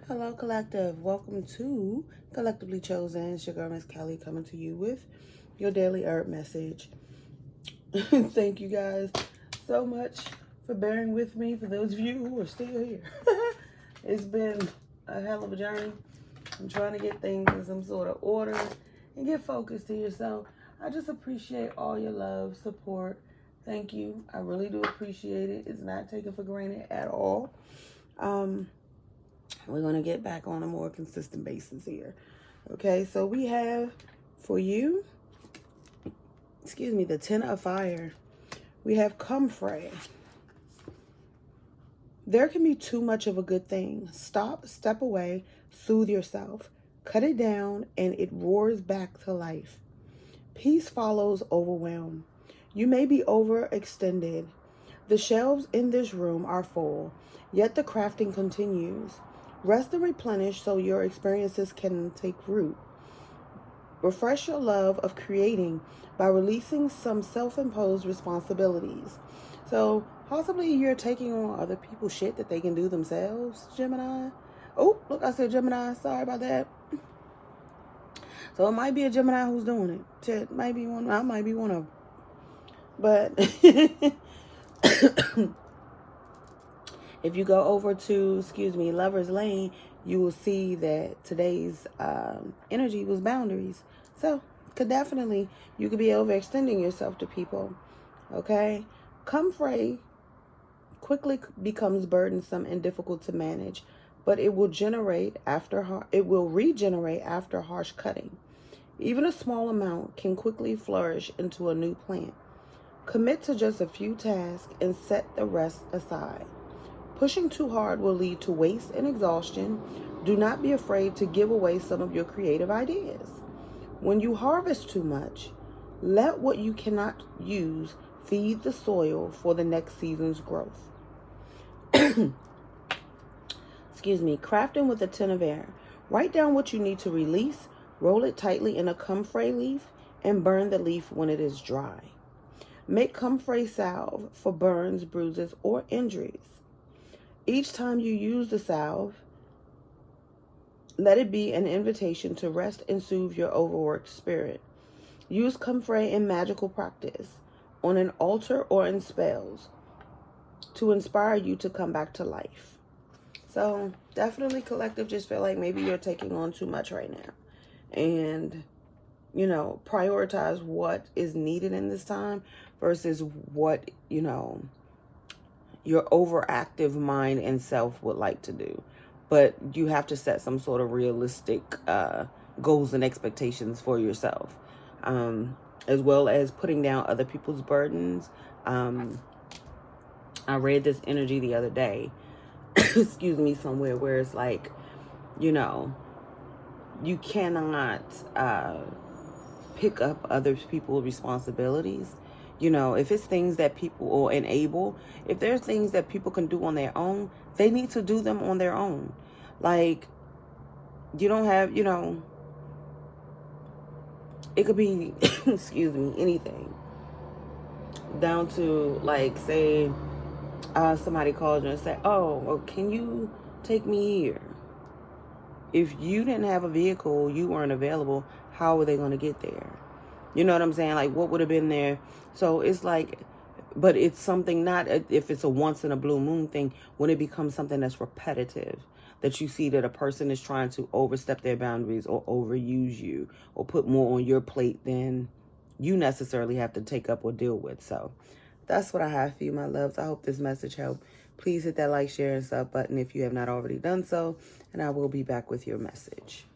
Hello, Collective. Welcome to Collectively Chosen. It's your girl, Miss Kelly, coming to you with your daily herb message. Thank you guys so much for bearing with me, for those of you who are still here. It's been a hell of a journey. I'm trying to get things in some sort of order and get focused here. So I just appreciate all your love, support. Thank you. I really do appreciate it. It's not taken for granted at all. We're going to get back on a more consistent basis here. Okay, so we have for you, the Ten of Fire. We have Comfrey. There can be too much of a good thing. Stop, step away, soothe yourself. Cut it down and it roars back to life. Peace follows overwhelm. You may be overextended. The shelves in this room are full, yet the crafting continues. Rest and replenish so your experiences can take root. Refresh your love of creating by releasing some self-imposed responsibilities. So possibly you're taking on other people's shit that they can do themselves, Gemini. Oh, look, I said Gemini. Sorry about that. So it might be a Gemini who's doing it. It might be one. I might be one of them. But if you go over to, Lover's Lane, you will see that today's energy was boundaries. So, you could be overextending yourself to people. Okay? Comfrey quickly becomes burdensome and difficult to manage, but it will regenerate after harsh cutting. Even a small amount can quickly flourish into a new plant. Commit to just a few tasks and set the rest aside. Pushing too hard will lead to waste and exhaustion. Do not be afraid to give away some of your creative ideas. When you harvest too much, let what you cannot use feed the soil for the next season's growth. Crafting with the Ten of Air. Write down what you need to release, roll it tightly in a comfrey leaf, and burn the leaf when it is dry. Make comfrey salve for burns, bruises, or injuries. Each time you use the salve, let it be an invitation to rest and soothe your overworked spirit. Use comfrey in magical practice, on an altar, or in spells to inspire you to come back to life. So definitely, Collective, just feel like maybe you're taking on too much right now. And, prioritize what is needed in this time versus what, your overactive mind and self would like to do. But you have to set some sort of realistic goals and expectations for yourself, as well as putting down other people's burdens. I read this energy the other day, somewhere where it's like, you cannot pick up other people's responsibilities. If it's things that people will enable, if there's things that people can do on their own, they need to do them on their own. Like, you don't have, it could be, anything. Down to, like, say, somebody calls you and say, oh, well, can you take me here? If you didn't have a vehicle, you weren't available, how are they going to get there? You know what I'm saying? Like, what would have been there? So it's like, but it's something, not if it's a once in a blue moon thing, when it becomes something that's repetitive, that you see that a person is trying to overstep their boundaries or overuse you or put more on your plate than you necessarily have to take up or deal with. So that's what I have for you, my loves. I hope this message helped. Please hit that like, share, and sub button if you have not already done so, and I will be back with your message.